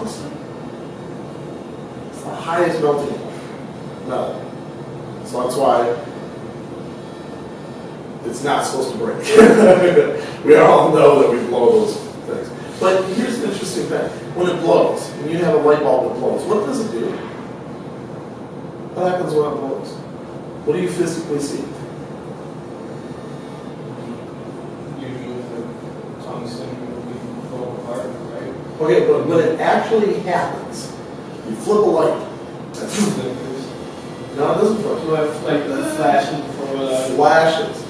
tungsten. It's the highest melting metal. So that's why it's not supposed to break. We all know that we blow those things. But here's the interesting thing. When it blows, when you have a light bulb that blows, what does it do? What happens when it blows? What do you physically see? Usually the tungsten will blow apart, right? Okay, but when it actually happens, you flip a light. That's no, it doesn't flip. Like the flashing for Flashes.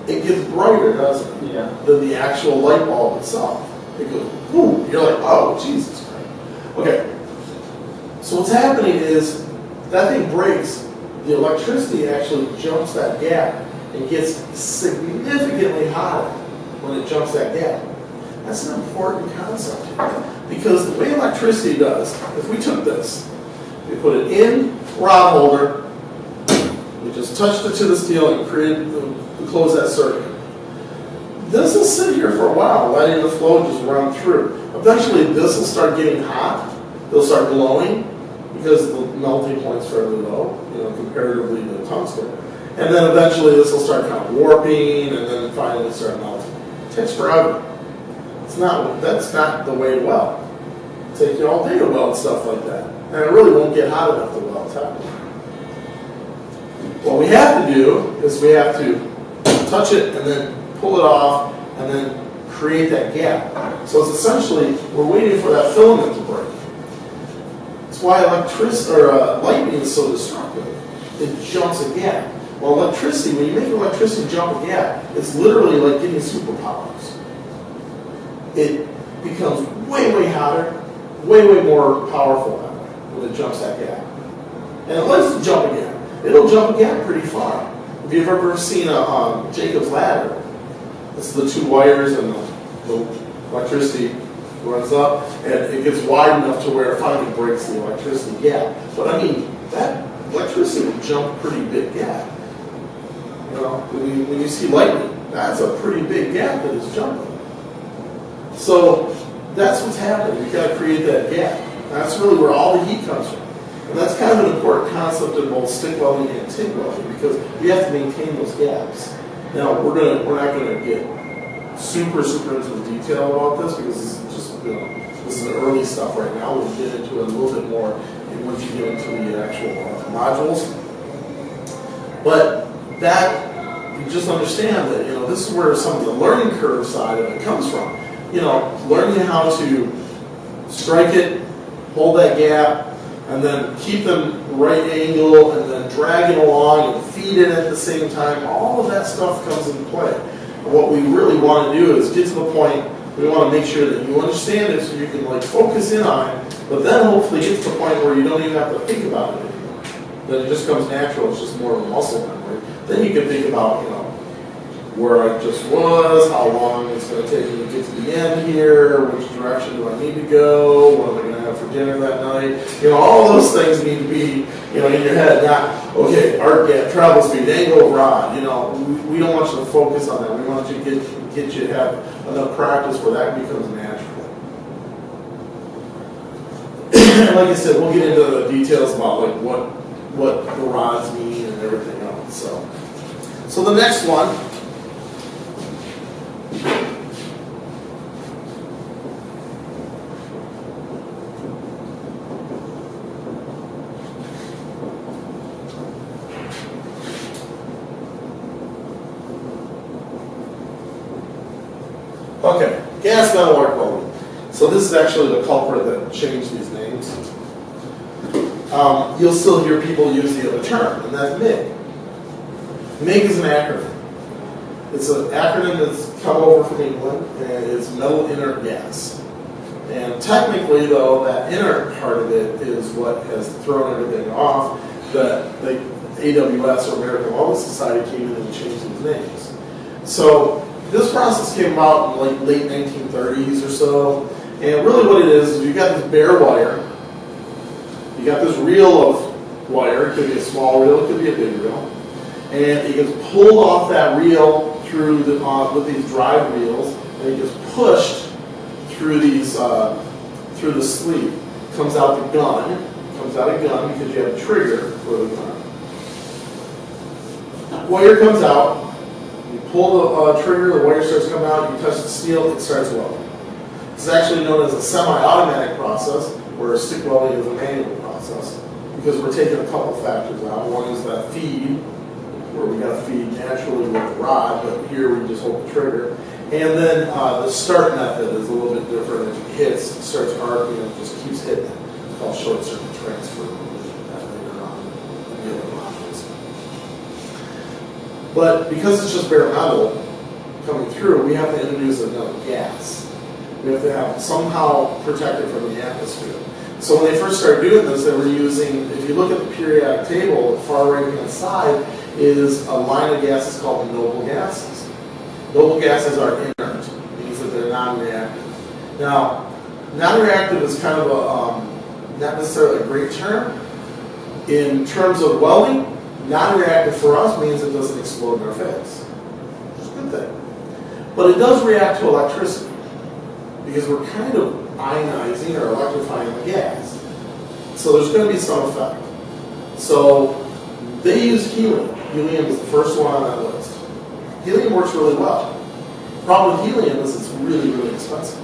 It gets brighter, doesn't it? yeah. Than the actual light bulb itself. It goes, whoo, you're like, oh, Jesus Christ. Okay, so what's happening is that thing breaks, the electricity actually jumps that gap and gets significantly hotter when it jumps that gap. That's an important concept here, because the way electricity does, if we took this, we put it in rod holder, we just touched it to the steel and close that circuit. This will sit here for a while, letting the flow just run through. Eventually this will start getting hot, it'll start glowing, because the melting point's fairly low, comparatively to tungsten. And then eventually this will start kind of warping, and then finally start melting. It takes forever. That's not the way to weld. It takes you all day to weld stuff like that. And it really won't get hot enough to weld technically. What we have to do is we have to touch it and then pull it off and then create that gap. So it's essentially, we're waiting for that filament to break. That's why lightning is so destructive. It jumps a gap. Well, electricity, when you make electricity jump a gap, it's literally like getting superpowers. It becomes way, way hotter, way, way more powerful that way when it jumps that gap. And it likes to jump a gap. It'll jump a gap pretty far. If you've ever seen a Jacob's ladder, it's the two wires and the electricity runs up, and it gets wide enough to where it finally breaks the electricity gap. But I mean, that electricity will jump a pretty big gap. When you see lightning, that's a pretty big gap that it's jumping. So that's what's happening. We've got to create that gap. That's really where all the heat comes from. And that's kind of an important concept in both stick welding and TIG welding, because we have to maintain those gaps. Now, we're not going to get super into the detail about this, because this is just, this is the early stuff right now. We'll get into it a little bit more once you get into the actual modules. But that, you just understand that, this is where some of the learning curve side of it comes from. Learning how to strike it, hold that gap, and then keep them right angle, and then drag it along and feed it at the same time. All of that stuff comes into play. And what we really want to do is get to the point, we want to make sure that you understand it so you can focus in on it, but then hopefully get to the point where you don't even have to think about it anymore. Then it just comes natural, it's just more of a muscle memory. Then you can think about, where I just was, how long it's going to take me to get to the end here, which direction do I need to go, what am I going to have for dinner that night. All those things need to be, in your head. Not, okay, arc gap, travel speed, angle of rod. We don't want you to focus on that. We want you to get you to have enough practice where that becomes natural. And like I said, we'll get into the details about what the rods mean and everything else. So the next one. Okay, gas metal arc welding. So this is actually the culprit that changed these names. You'll still hear people use the other term, and that's MIG. MIG is an acronym. It's an acronym that's come over from England, and it's metal inert gas. And technically, though, that inert part of it is what has thrown everything off. That the AWS, or American Welding Society, came in and changed these names. So this process came about in late 1930s or so, and really what it is you got this bare wire, you got this reel of wire, it could be a small reel, it could be a big reel, and it gets pulled off that reel through with these drive reels, and it gets pushed through through the sleeve. Comes out the gun, comes out a gun because you have a trigger for the gun. Wire comes out, you pull the trigger, the wire starts coming out, you touch the steel, it starts welding. It's actually known as a semi-automatic process, where stick welding is a manual process, because we're taking a couple factors out. One is that feed, where we got to feed naturally with the rod, but here we just hold the trigger. And then the start method is a little bit different. It hits, it starts arcing, and it just keeps hitting it. It's called short circuit transfer later on in the other modules. But because it's just bare metal coming through, we have to introduce another gas. We have to have it somehow protected from the atmosphere. So when they first started doing this, they were using, if you look at the periodic table, the far right hand side is a line of gases called noble gases. Noble gases are inert, means that they're non-reactive. Now, non-reactive is kind of a, not necessarily a great term. In terms of welding, non-reactive for us means it doesn't explode in our face, which is a good thing. But it does react to electricity, because we're kind of ionizing or electrifying the gas. So there's going to be some effect. So they use helium. Helium is the first one on that list. Helium works really well. The problem with helium is it's really, really expensive.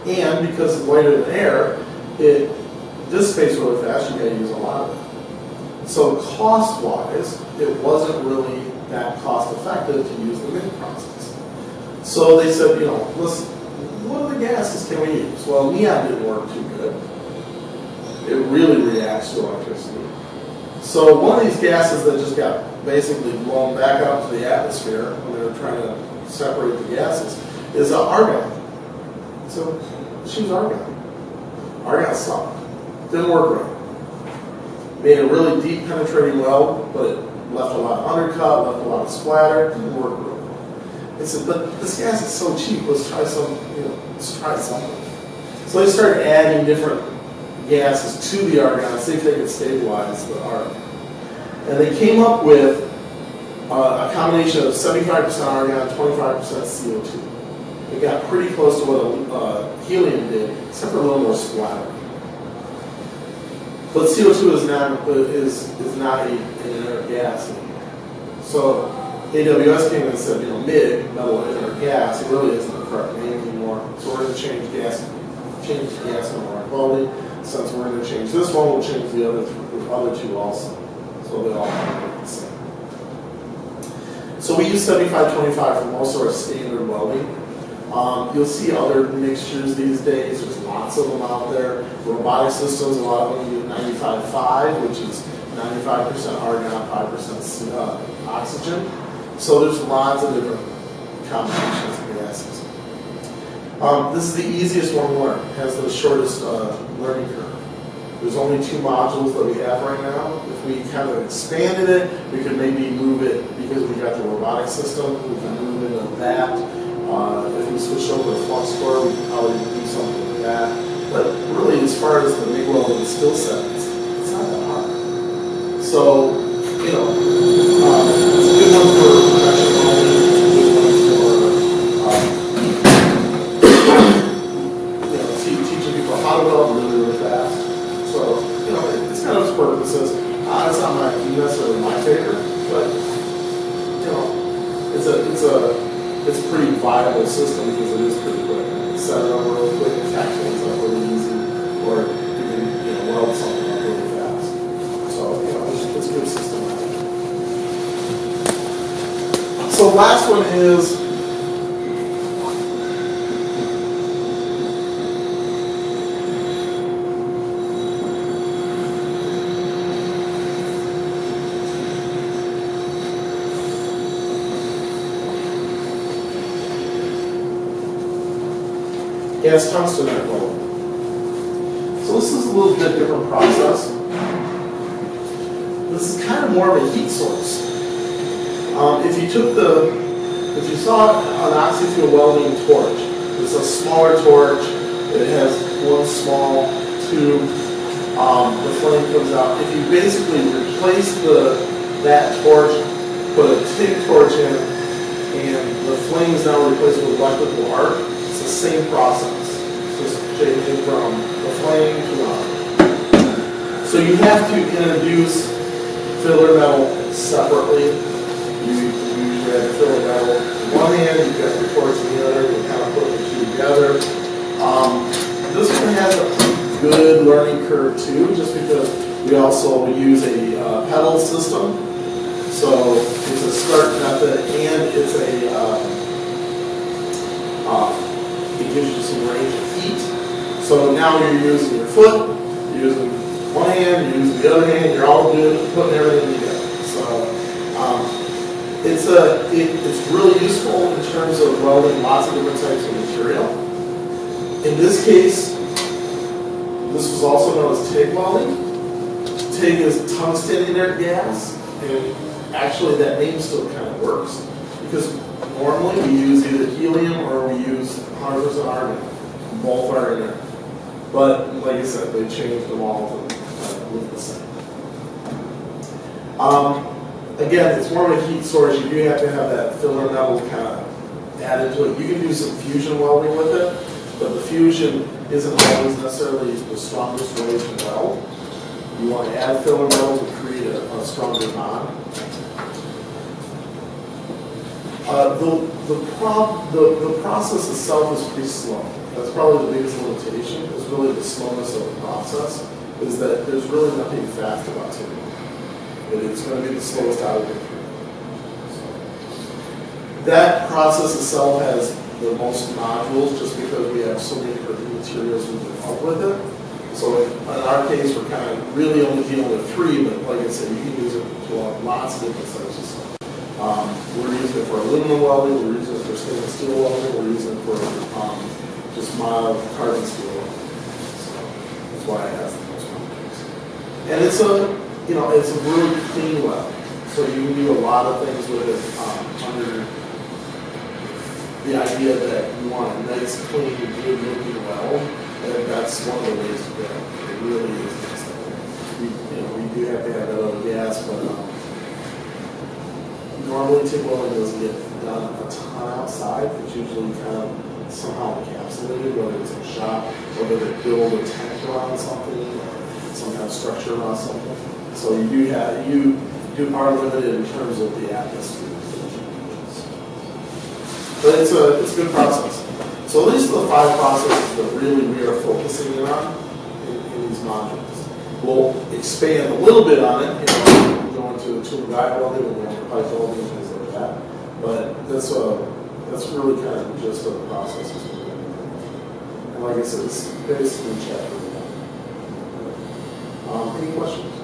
And because it's lighter than air, it dissipates really fast, you gotta use a lot of it. So cost-wise, it wasn't really that cost-effective to use the MIG process. So they said, listen, what other gases can we use? Well, neon didn't work too good. It really reacts to electricity. So one of these gases that just got basically blown back out to the atmosphere when they were trying to separate the gases is argon. So choose argon. Argon sucked. Didn't work right. Made a really deep penetrating weld, but it left a lot of undercut, left a lot of splatter. Didn't work real well. They said, but this gas is so cheap. Let's try something. So they started adding different gases to the argon, see if they could stabilize the argon. And they came up with a combination of 75% argon, 25% CO2. It got pretty close to what helium did, except for a little more splatter. But CO2 is not an inert gas anymore. So AWS came in and said, MIG, metal inert gas, it really isn't the correct name anymore. So we're going to change the gas on our quality. Since we're going to change this one, we'll change the other two also. So they all have the same. So we use 75-25 for most of our standard welding. You'll see other mixtures these days. There's lots of them out there. Robotic systems, a lot of them use 95-5, which is 95% argon, 5% oxygen. So there's lots of different combinations of gases. This is the easiest one to learn. It has the shortest learning curve. There's only 2 modules that we have right now. If we kind of expanded it, we could maybe move it, because we got the robotic system, we can move into that. If we switch over to flux core, we can probably do something like that. But really, as far as the MIG welding skill set, it's not that hard. So, it's a good one for production welding, it's a good one for teaching people how to weld really, really fast. So, it's kind of its purposes. It's not necessarily my favorite, but it's a pretty viable system because it is pretty quick. Set it up real quick, attach things up really easy, or you can weld something up really fast. So it's a good system. So last one is gas tungsten welding. So this is a little bit different process. This is kind of more of a heat source. If you saw an oxy-fuel welding torch, it's a smaller torch. It has one small tube. The flame comes out. If you basically replace that torch, put a TIG torch in, and the flame is now replaced with electrical arc, it's the same process. Just changing from the flame to on. So you have to introduce filler metal separately. You usually have filler metal in one hand, you've got the torch in the other, you kind of put the two together. This one has a pretty good learning curve too, just because we also use a pedal system. So it's a start method and it's it gives you some range of heat. So now you're using your foot, you're using one hand, you're using the other hand, you're all good, putting everything together. So it's really useful in terms of welding lots of different types of material. In this case, this was also known as TIG welding. TIG is tungsten inert gas, and actually that name still kind of works because normally we use either helium or we use 100% argon. Both are inert. But like I said, they changed them all to look the same. Again, it's more of a heat source. You do have to have that filler metal kind of added to it. You can do some fusion welding with it, but the fusion isn't always necessarily the strongest way to weld. You want to add filler metal to create a stronger bond. The process itself is pretty slow. That's probably the biggest limitation, is really the slowness of the process, is that there's really nothing fast about TIG. It's going to be the slowest out of the three. That process itself has the most modules just because we have so many different materials we can help with it. So in our case, we're kind of really only dealing with three, but like I said, you can use it to lots of different types of stuff. We're using it for aluminum welding, we're using it for stainless steel welding, we're using it for just mild carbon steel welding. So that's why it has the most modules. And it's a really clean weld. So you can do a lot of things with it under the idea that you want a nice, clean, good looking weld. And that's one of the ways to go. It really is nice. We do have to have that other gas, but normally TIG welding doesn't get done a ton outside. It's usually kind of somehow encapsulated, whether it's in a shop, whether they build a tank around something, or some kind of structure around something. So you are limited in terms of the atmosphere. But it's a good process. So these are the 5 processes that really we are focusing in on in these modules. We'll expand a little bit on it, go into tool guide welding, we'll go into pipe welding, and things like that. But that's really kind of the gist of the processes. And like I said, it's basically chapter 1. Any questions?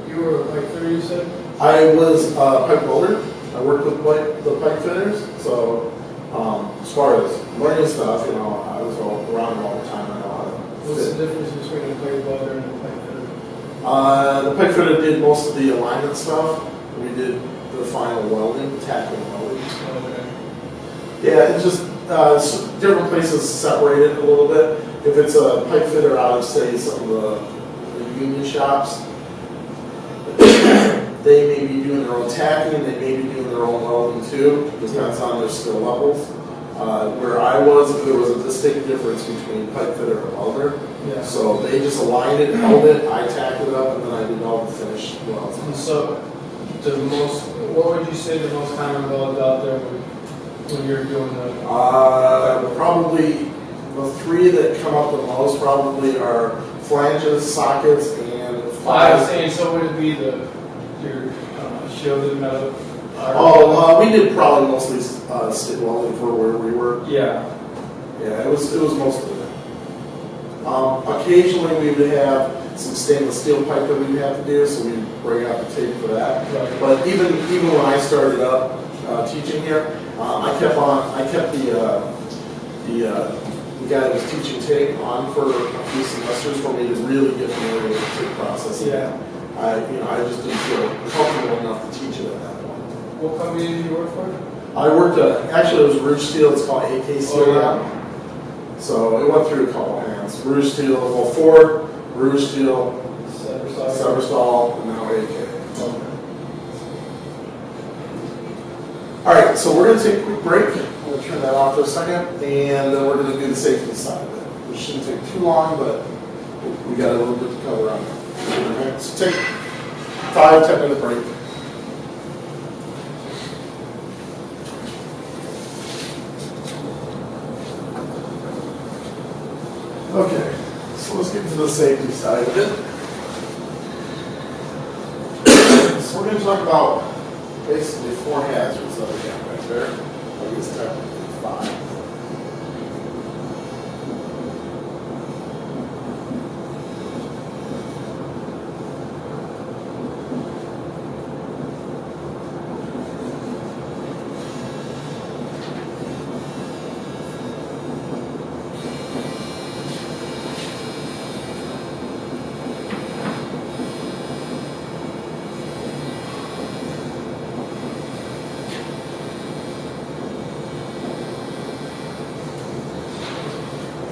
You were a pipe fitter, you said? I was a pipe welder. I worked with the pipe fitters, so as far as learning stuff, I was around all the time. I know how to What's fit. the difference between a pipe welder and a pipe fitter? The pipe fitter did most of the alignment stuff. We did the final welding, tacking welding. Okay. Yeah, it's just different places separate it a little bit. If it's a pipe fitter out of, say, some of the union shops, they may be doing their own tacking, they may be doing their own welding too. It depends on their skill levels. Where I was, there was a distinct difference between pipe fitter and welder. Yeah. So they just aligned it, held it, I tacked it up, and then I did all the finished welds. And so, what would you say the most common welds out there when you're doing the? Probably the 3 that come up the most probably are flanges, sockets, and I was saying, so would it be your shielded metal? We did probably mostly stick welding for where we were. Yeah. Yeah, it was mostly that. Occasionally we would have some stainless steel pipe that we'd have to do, so we'd bring out the tape for that. Right. But even when I started up teaching here, I kept the guy that was teaching TIG on for a few semesters for me to really get familiar with the TIG process. Yeah. I just didn't feel comfortable enough to teach it at that point. What company did you work for? I worked actually it was Rouge Steel. It's called AK Steel now. So it went through a couple hands. Rouge Steel, well, Ford, Rouge Steel, Severstal, and now AK. Okay. All right, so we're going to take a quick break. I'm going to turn that off for a second, and then we're going to do the safety side of it, It shouldn't take too long, but we got a little bit to cover on it. Okay, so take 5-10 minute break. Okay, so let's get to the safety side of it. So we're going to talk about basically 4 hazards that we have right there. I guess technically 5.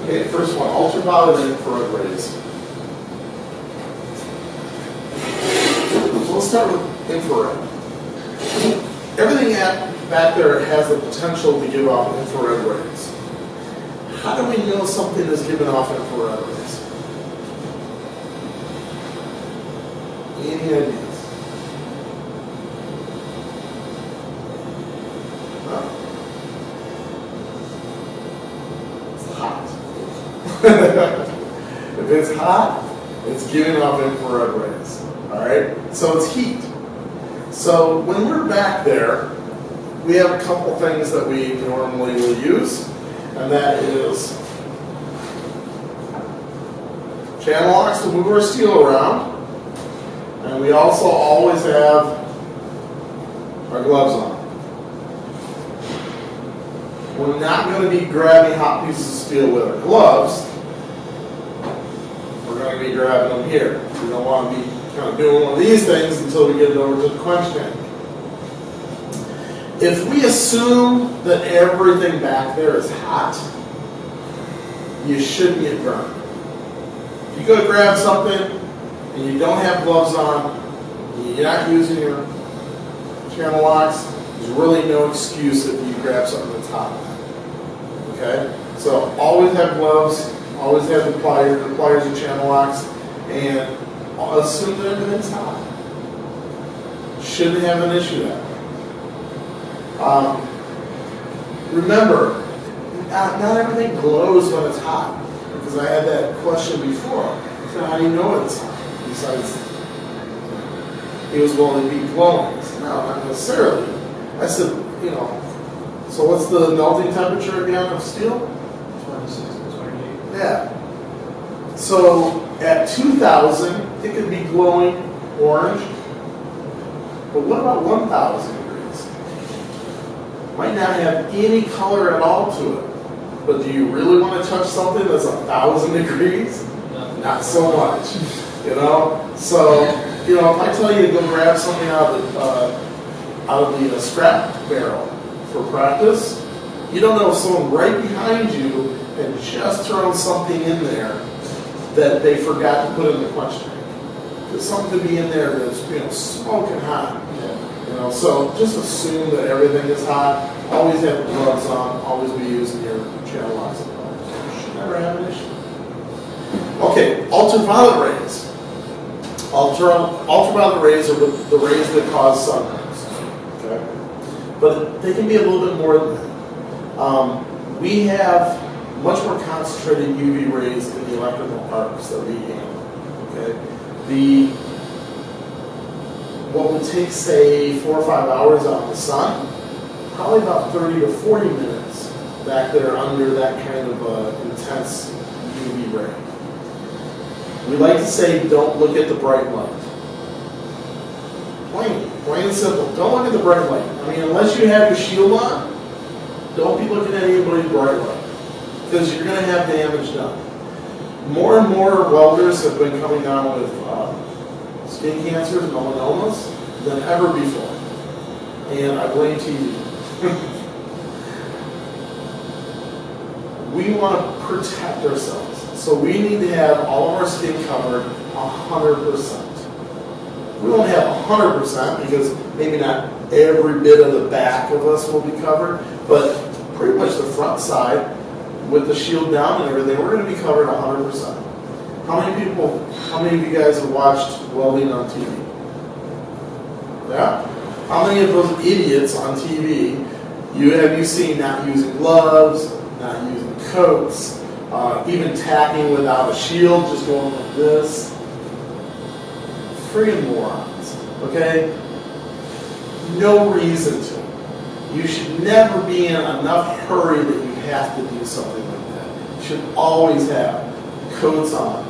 Okay, first one, ultraviolet and infrared rays. So let's start with infrared. Everything back there has the potential to give off infrared rays. How do we know something is giving off infrared rays? Any ideas? No? It's hot. If it's hot, it's giving off infrared rays. Alright? So it's heat. So when we're back there, we have a couple things that we normally will use, and that is channel locks to move our steel around, and we also always have our gloves on. We're not going to be grabbing hot pieces of steel with our gloves. We're going to be grabbing them here. We don't want to be kind of doing one of these things until we get it over to the quench tank. If we assume that everything back there is hot, you shouldn't get burned. If you go to grab something and you don't have gloves on, you're not using your channel locks, there's really no excuse if you grab something that's hot. Okay? So always have gloves, always have the pliers and channel locks, and assume that everything's hot. Shouldn't have an issue that way. Remember, not everything glows when it's hot, because I had that question before. So how do you know it's hot? Besides, he was going to be glowing. I said, no, not necessarily. I said, so what's the melting temperature again of steel? 26 to 28. Yeah. So at 2,000, it could be glowing orange. But what about 1,000 degrees? Might not have any color at all to it. But do you really want to touch something that's 1,000 degrees? Not so much. So, if I tell you to go grab something out of the scrap barrel for practice, you don't know if someone right behind you had just thrown something in there that they forgot to put in the quench tank. There's something to be in there that's smoking hot. Yeah. So just assume that everything is hot. Always have gloves on. Always be using your channel locks and pliers. Should never have an issue. Okay, ultraviolet rays. Ultraviolet rays are the rays that cause sunburns. Okay, but they can be a little bit more than that. We have much more concentrated UV rays in the electrical arcs that we handle. Okay, what would take, say, 4 or 5 hours out in the sun, probably about 30 to 40 minutes back there under that kind of intense UV ray. We like to say, don't look at the bright light. Plain and simple. Don't look at the bright light. I mean, unless you have your shield on, don't be looking at anybody's bright light, because you're going to have damage done. More and more welders have been coming down with skin cancers, melanomas, than ever before. And I blame TV. We want to protect ourselves. So we need to have all of our skin covered 100%. We won't have 100% because maybe not every bit of the back of us will be covered, but pretty much the front side, with the shield down and everything, we're going to be covered 100%. How many of you guys have watched welding on TV? Yeah? How many of those idiots on TV have you seen not using gloves, not using coats, even tacking without a shield, just going like this? Friggin' morons, okay? No reason to. You should never be in enough hurry that you have to do something like that. You should always have coats on,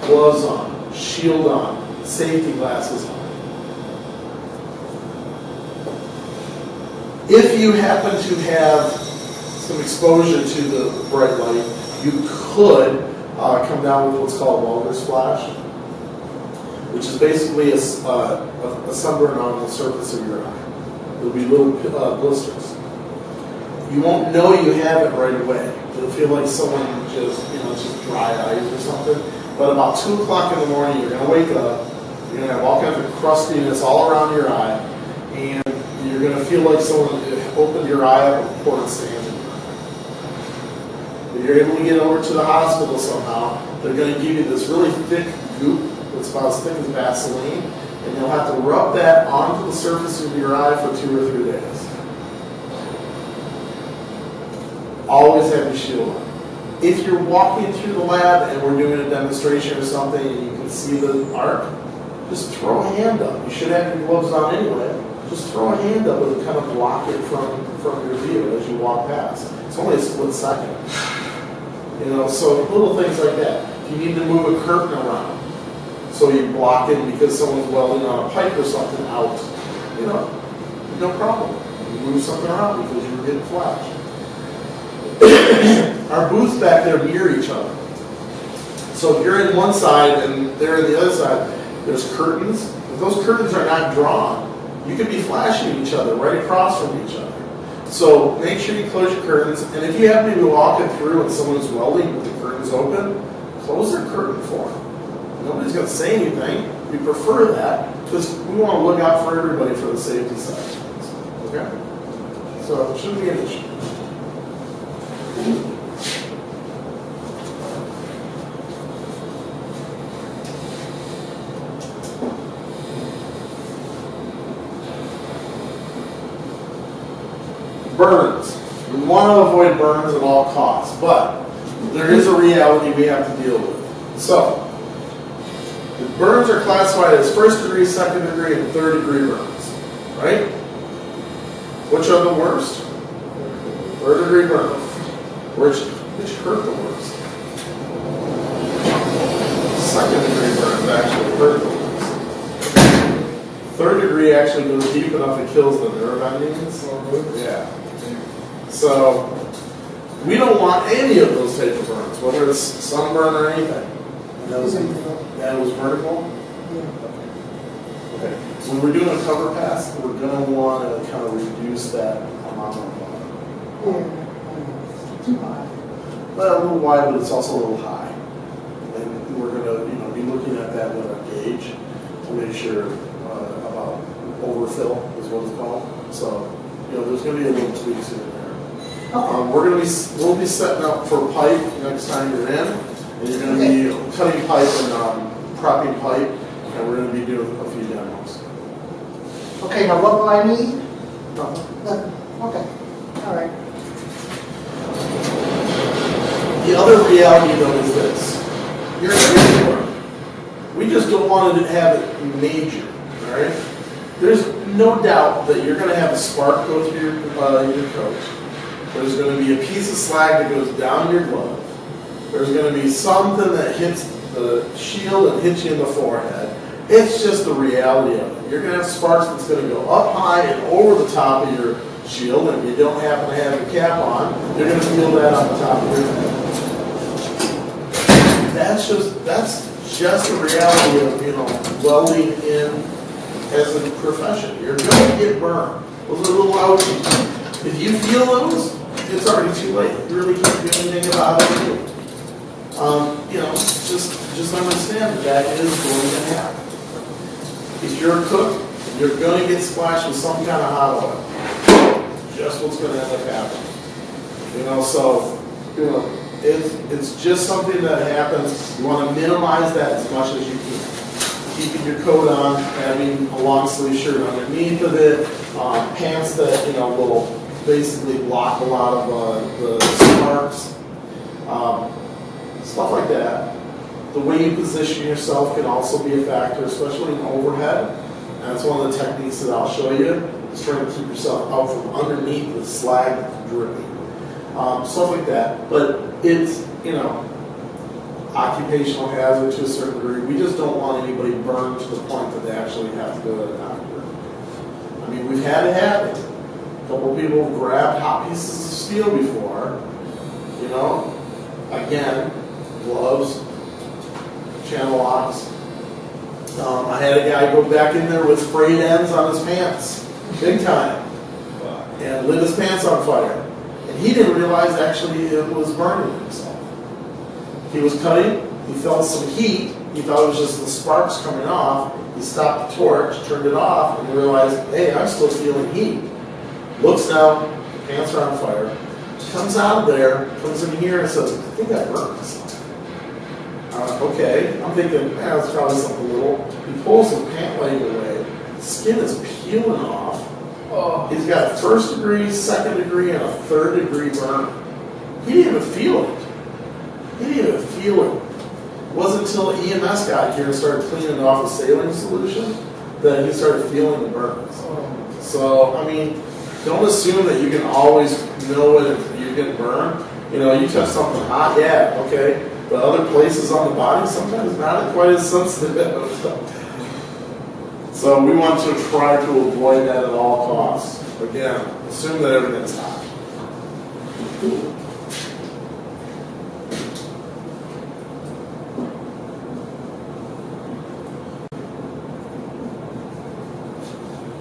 gloves on, shield on, safety glasses on. If you happen to have some exposure to the bright light, you could come down with what's called welder's flash, which is basically a sunburn on the surface of your eye. There'll be little blisters. You won't know you have it right away. It'll feel like someone just dry eyes or something. But about 2 o'clock in the morning, you're going to wake up, you're going to have all kinds of crustiness all around your eye, and you're going to feel like someone opened your eye up and poured sand in your eye. If you're able to get over to the hospital somehow, they're going to give you this really thick goop that's about as thick as Vaseline, and you'll have to rub that onto the surface of your eye for 2 or 3 days. Always have your shield on. If you're walking through the lab and we're doing a demonstration or something and you can see the arc, just throw a hand up. You should have your gloves on anyway. Just throw a hand up and kind of block it from your view as you walk past. It's only a split second. So little things like that. If you need to move a curtain around, so you block it because someone's welding on a pipe or something out, no problem. You move something around because you were getting flashed. Our booths back there mirror each other. So if you're in one side and they're in the other side, there's curtains. If those curtains are not drawn, you could be flashing each other right across from each other. So make sure you close your curtains. And if you happen to be walking through and someone's welding with the curtains open, close their curtain for them. Nobody's going to say anything. We prefer that because we want to look out for everybody for the safety side of things. Okay? So it shouldn't be an issue. Burns. We want to avoid burns at all costs, but there is a reality we have to deal with. So, the burns are classified as 1st degree, 2nd degree, and 3rd degree burns, right? Which are the worst? 3rd degree burns. Which hurt the worst? 2nd degree burns actually hurt the worst. 3rd degree actually goes deep enough it kills the nerve endings. Yeah. So we don't want any of those type of burns, whether it's sunburn or anything. And that was vertical? Yeah. Okay. When we're doing a cover pass, we're going to want to kind of reduce that amount of water. Too high. Well, a little wide, but it's also a little high. And we're going to be looking at that with our gauge to make sure about overfill is what it's called. So, there's going to be a little tweaks in there. Okay. We'll be setting up for pipe next time you're in, and you're going to be cutting pipe and propping pipe, and we're going to be doing a few demos. Okay, now what will I need? Nothing. Okay, all right. The other reality, though, is this: you're in a work. We just don't want to have it major, all right? There's no doubt that you're going to have a spark go through your coat. There's going to be a piece of slag that goes down your glove. There's going to be something that hits the shield and hits you in the forehead. It's just the reality of it. You're going to have sparks that's going to go up high and over the top of your shield, and if you don't happen to have your cap on, you're going to feel that on the top of your head. That's just the reality of welding in as a profession. You're going to get burned. Those are little ouchies. If you feel those, it's already too late. You really can't do anything about it. Just understand that is going to happen. If you're a cook, you're going to get splashed with some kind of hot oil. Just what's going to end up happening. So You know, it's just something that happens. You want to minimize that as much as you can. Keeping your coat on, having a long sleeve shirt underneath of it, pants that will basically block a lot of the sparks, stuff like that. The way you position yourself can also be a factor, especially in overhead. And that's one of the techniques that I'll show you. Is trying to keep yourself out from underneath the slag dripping. Stuff like that. But it's, occupational hazard to a certain degree. We just don't want anybody burned to the point that they actually have to go to the doctor. I mean, we've had it happen. A couple of people have grabbed hot pieces of steel before. Again, gloves, channel locks. I had a guy go back in there with frayed ends on his pants, big time, and lit his pants on fire. And he didn't realize actually it was burning himself. He was cutting, he felt some heat, he thought it was just the sparks coming off. He stopped the torch, turned it off, and realized, hey, I'm still feeling heat. Looks down, the pants are on fire. Comes out of there, comes in here and says, I think I burned myself. Okay, I'm thinking, that's probably something little. He pulls the pant leg away, skin is peeling off. Oh. He's got first degree, second degree, and a third degree burn. He didn't even feel it. He didn't even feel it. It wasn't until the EMS got here and started cleaning off the saline solution that he started feeling the burns. Oh. So, I mean, don't assume that you can always know when you're getting burned. You touch something hot, yeah, okay. But other places on the body, sometimes not quite as sensitive. So we want to try to avoid that at all costs. Again, assume that everything's hot.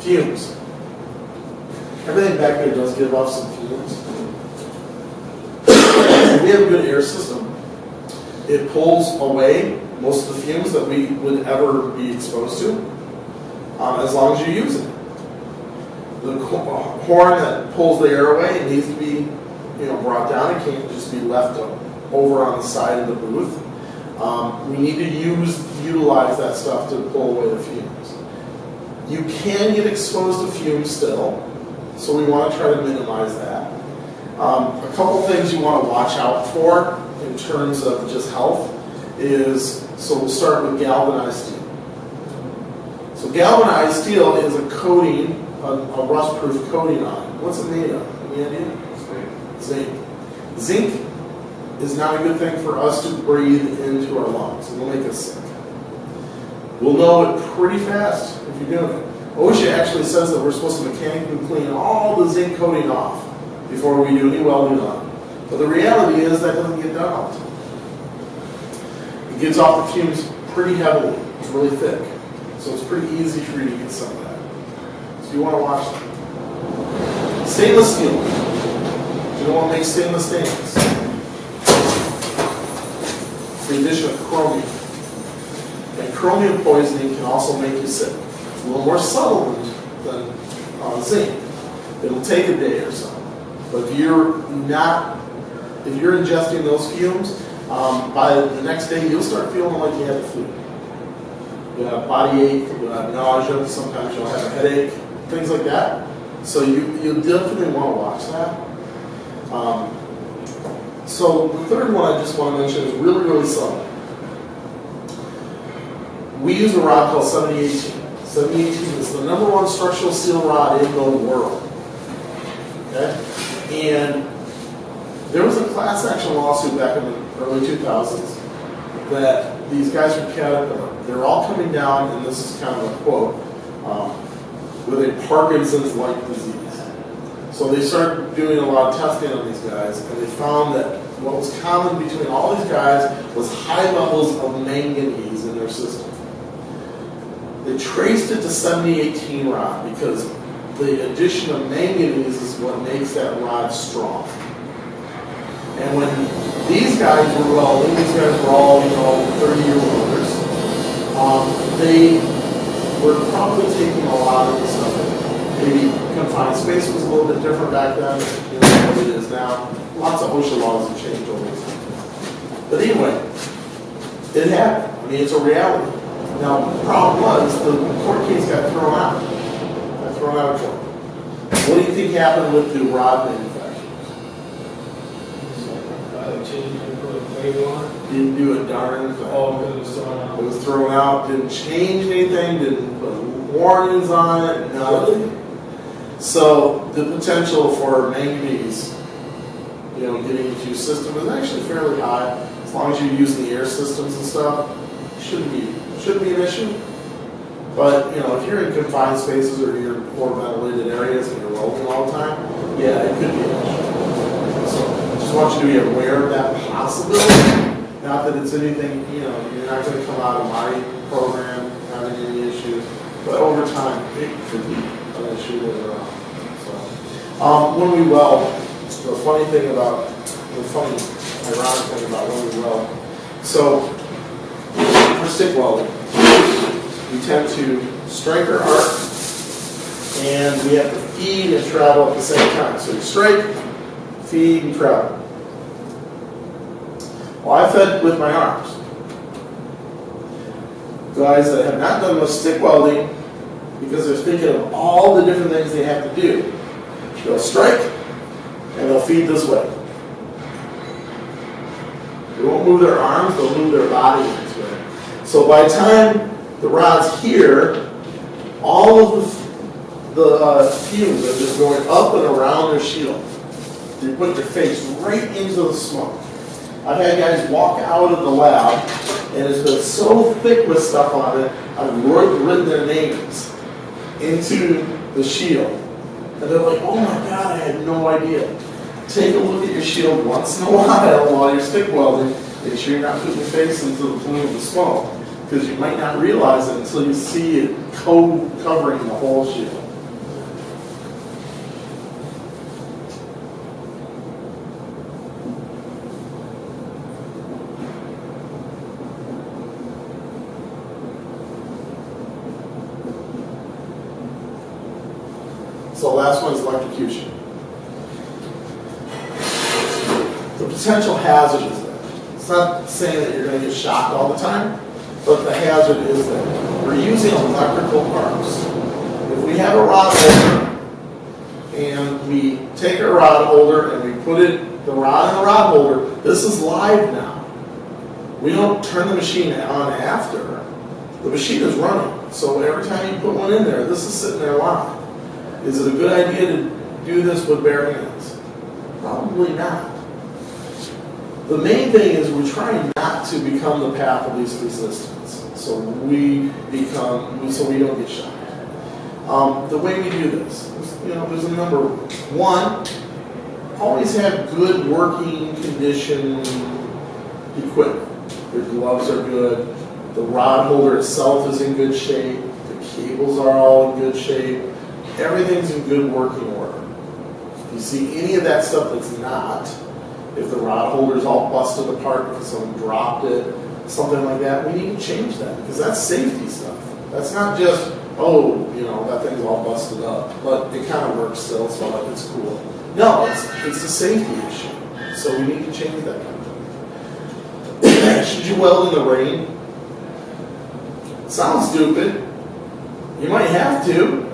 Fumes. Everything back there does give off some fumes. We have a good air system. It pulls away most of the fumes that we would ever be exposed to, as long as you use it. The horn that pulls the air away, it needs to be brought down. It can't just be left over on the side of the booth. We need to utilize that stuff to pull away the fumes. You can get exposed to fumes still, so we want to try to minimize that. A couple things you want to watch out for in terms of just health is, so we'll start with galvanized steel. So galvanized steel is a coating, a rust-proof coating on it. What's it made of? Any idea? Zinc. Zinc is not a good thing for us to breathe into our lungs. It'll make us sick. We'll know it pretty fast if you're doing it. OSHA actually says that we're supposed to mechanically clean all the zinc coating off before we do any welding on it. But the reality is that doesn't get done all the time. It gives off the fumes pretty heavily. It's really thick. So it's pretty easy for you to get some of that. So you want to watch that. Stainless steel. You don't want to make stainless stains. It's the addition of chromium. And chromium poisoning can also make you sick. It's a little more subtle than zinc. It'll take a day or so. But if you're ingesting those fumes, by the next day you'll start feeling like you had the flu. You'll have body ache, you'll have nausea, sometimes you'll have a headache, things like that. So you definitely want to watch that. So the third one I just want to mention is really, really subtle. We use a rod called 7018. 7018 is the #1 structural steel rod in the world. Okay? And there was a class action lawsuit back in the early 2000s that these guys from Canada, they're all coming down, and this is kind of a quote, with a Parkinson's-like disease. So they started doing a lot of testing on these guys, and they found that what was common between all these guys was high levels of manganese in their system. They traced it to 7018 rod because the addition of manganese is what makes that rod strong. And when these guys were welding, these guys were all, 30-year welders, they were probably taking a lot of this stuff. Maybe confined space was a little bit different back then. what it is now. Lots of OSHA laws have changed over time. But anyway, it happened. I mean, it's a reality. Now, the problem was the court case got thrown out. Got thrown out of court. What do you think happened with the rod manufacturers? Changed and put a label on it. Didn't do a darn thing. Oh, because it was thrown out. It was thrown out, didn't change anything, didn't put warnings on it, nothing. So the potential for manganese, getting into your system is actually fairly high. As long as you're using the air systems and stuff, shouldn't be an issue. But if you're in confined spaces or you're in poor ventilated areas and you're rolling all the time, yeah, it could be an issue. So I just want you to be aware of that possibility. Not that it's anything, you're not going to come out of my program having any issues, but over time it could be an issue later on. So when we weld, the ironic thing about when we weld, so for stick welding, we tend to strike our arc, and we have to feed and travel at the same time. So you strike, feed, and travel. Well, I fed with my arms. Guys that have not done much stick welding, because they're thinking of all the different things they have to do, they'll strike, and they'll feed this way. They won't move their arms, they'll move their body this way. So by the time the rod's here, all of the fumes are just going up and around their shield. They put their face right into the smoke. I've had guys walk out of the lab, and it's been so thick with stuff on it, I've written their names into the shield. And they're like, oh my God, I had no idea. Take a look at your shield once in a while you're stick welding. Make sure you're not putting your face into the plume of the smoke, because you might not realize it until you see it covering the whole shield. So last one is electrocution. The potential hazard is there. It's not saying that you're going to get shocked all the time, but the hazard is that we're using electrical parts. If we have a rod holder, and we take a rod holder and we put the rod in the rod holder, this is live now. We don't turn the machine on after. The machine is running. So every time you put one in there, this is sitting there live. Is it a good idea to do this with bare hands? Probably not. The main thing is we're trying not to become the path of least resistance. So we don't get shot. The way we do this, there's a number of ways. One, always have good working condition equipment. Your gloves are good. The rod holder itself is in good shape. The cables are all in good shape. Everything's in good working order. If you see any of that stuff that's not, if the rod holder is all busted apart because someone dropped it, something like that, we need to change that, because that's safety stuff. That's not just, that thing's all busted up, but it kind of works still, so it's cool. No, it's a safety issue. So we need to change that kind of thing. Should you weld in the rain? Sounds stupid. You might have to.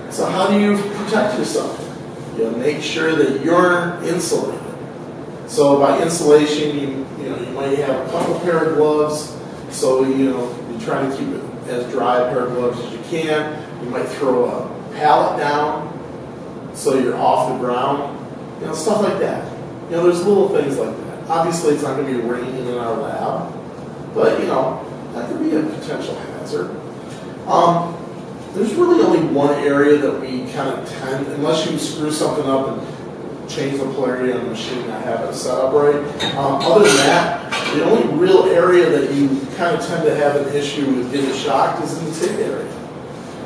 So how do you protect yourself? You make sure that you're insulated. So by insulation, you might have a couple pair of gloves. So you try to keep it as dry a pair of gloves as you can. You might throw a pallet down so you're off the ground. Stuff like that. There's little things like that. Obviously, it's not going to be raining in our lab, but that could be a potential hazard. There's really only one area that we kind of tend, unless you screw something up and change the polarity on the machine, not have it set up right. Other than that, the only real area that you kind of tend to have an issue with getting shocked is in the TIG area.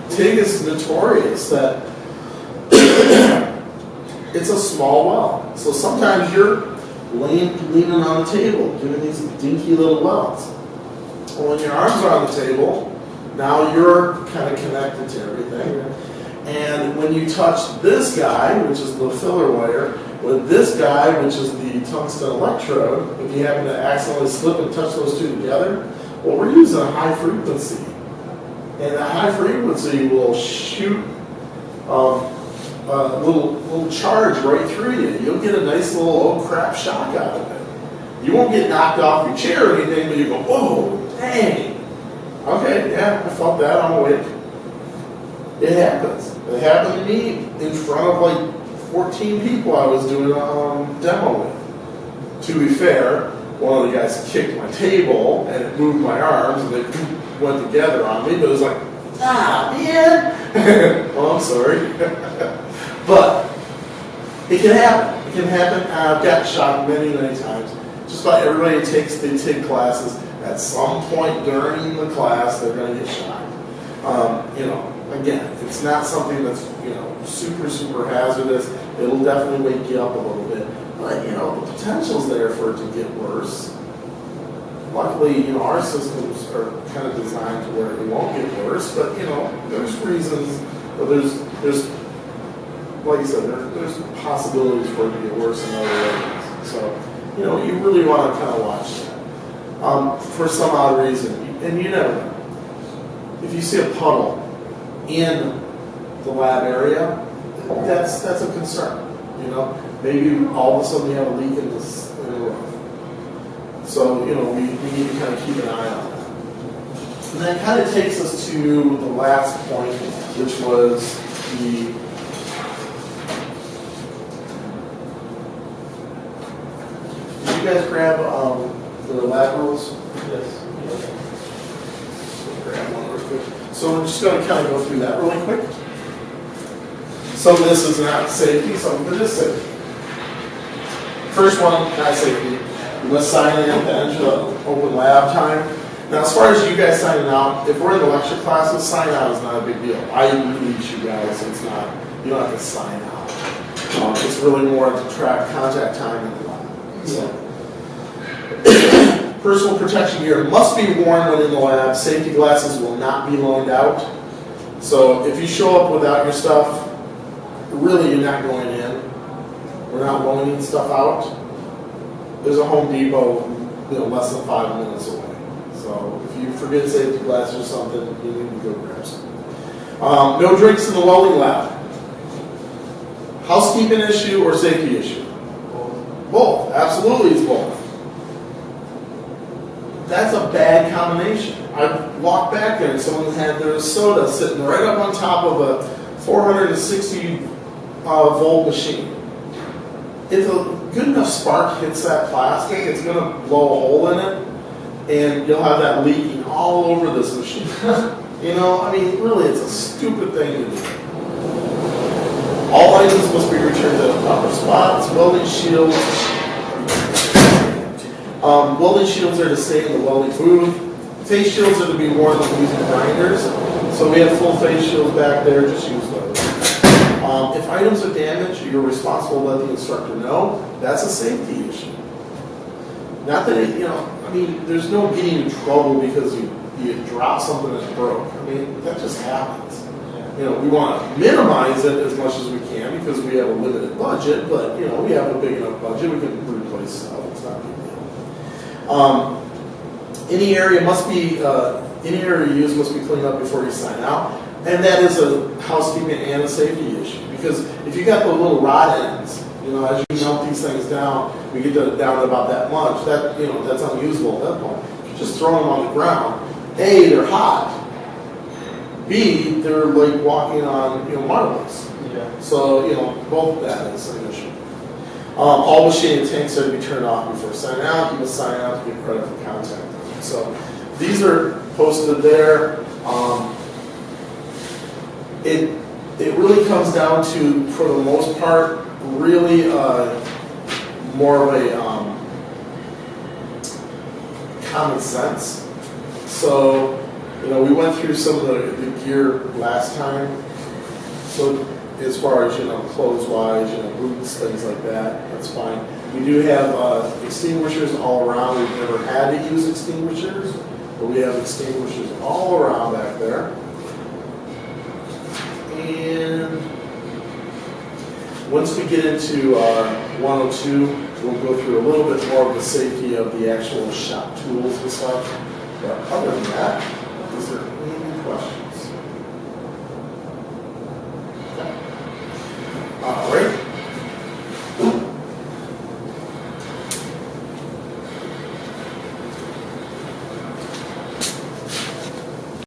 TIG is notorious that it's a small well. So sometimes you're leaning on the table, doing these dinky little welds. Well, when your arms are on the table, now you're kind of connected to everything. And when you touch this guy, which is the filler wire, With this guy, which is the tungsten electrode, if you happen to accidentally slip and touch those two together, well, we're using a high frequency. And that high frequency will shoot a little charge right through you. You'll get a nice little oh crap shock out of it. You won't get knocked off your chair or anything, but you go, whoa, dang. Okay, yeah, I felt that on the way. It happens. It happened to me in front of like 14 people I was doing a demo with. To be fair, one of the guys kicked my table and it moved my arms and they went together on me, but it was like, ah, man. Oh, I'm sorry. But it can happen. It can happen. I've gotten shocked many, many times. Just about everybody takes the TIG classes. At some point during the class, they're going to get shocked. You know, again, if it's not something that's, you know, super, super hazardous, it'll definitely wake you up a little bit. But, you know, the potential's there for it to get worse. Luckily, you know, our systems are kind of designed to where it won't get worse, but, you know, there's reasons, but there's like I said, there's possibilities for it to get worse in other areas. So, you know, you really want to kind of watch that. For some odd reason, and you never know. If you see a puddle in the lab area, that's a concern. You know, maybe all of a sudden you have a leak in the roof. So, you know, we need to kind of keep an eye on that. And that kind of takes us to the last point, which was the Did you guys grab the lab rules? Yes. Grab one real quick. So we're just going to kind of go through that really quick. Some of this is not safety, some of it is safety. First one, not safety. You must sign in at the end of the open lab time. Now, as far as you guys signing out, if we're in the lecture classes, sign out is not a big deal. I release you guys, it's not, you don't have to sign out. It's really more to track contact time in the lab. So. Personal protection gear must be worn when in the lab. Safety glasses will not be loaned out. So if you show up without your stuff, really you're not going in. We're not loaning stuff out. There's a Home Depot, you know, less than 5 minutes away. So if you forget safety glasses or something, you need to go grab some. No drinks in the welding lab. Housekeeping issue or safety issue? Both. Absolutely, it's both. That's a bad combination. I walked back there and someone had their soda sitting right up on top of a 460 volt machine. If a good enough spark hits that plastic, it's going to blow a hole in it, and you'll have that leaking all over this machine. You know, I mean, really, it's a stupid thing to do. All items must be returned to the proper spots. Welding shields. Welding shields are to stay in the welding booth. Face shields are to be worn when using grinders. So we have full face shields back there, just use those. If items are damaged, you're responsible to let the instructor know. That's a safety issue. Not that it, you know, I mean, there's no getting in trouble because you drop something that's broke. I mean, that just happens. You know, we want to minimize it as much as we can because we have a limited budget, but, you know, we have a big enough budget, we can replace stuff. It's not a big deal. Any area you use must be cleaned up before you sign out, and that is a housekeeping and a safety issue because if you got the little rod ends, you know, as you melt these things down, we get down to about that much. That, you know, that's unusable at that point. If you just throw them on the ground, A, they're hot. B, they're like walking on, you know, marbles. Yeah. So, you know, both of that is an issue. All machine and tanks are to be turned off before signing out. You must sign out to get credit for contact. So these are posted there. It really comes down to, for the most part, really more of a common sense. So, you know, we went through some of the gear last time. So as far as, you know, clothes-wise, you know, boots, things like that, that's fine. We do have extinguishers all around. We've never had to use extinguishers, but we have extinguishers all around back there. And once we get into our 102, we'll go through a little bit more of the safety of the actual shop tools and stuff. But other than that, is there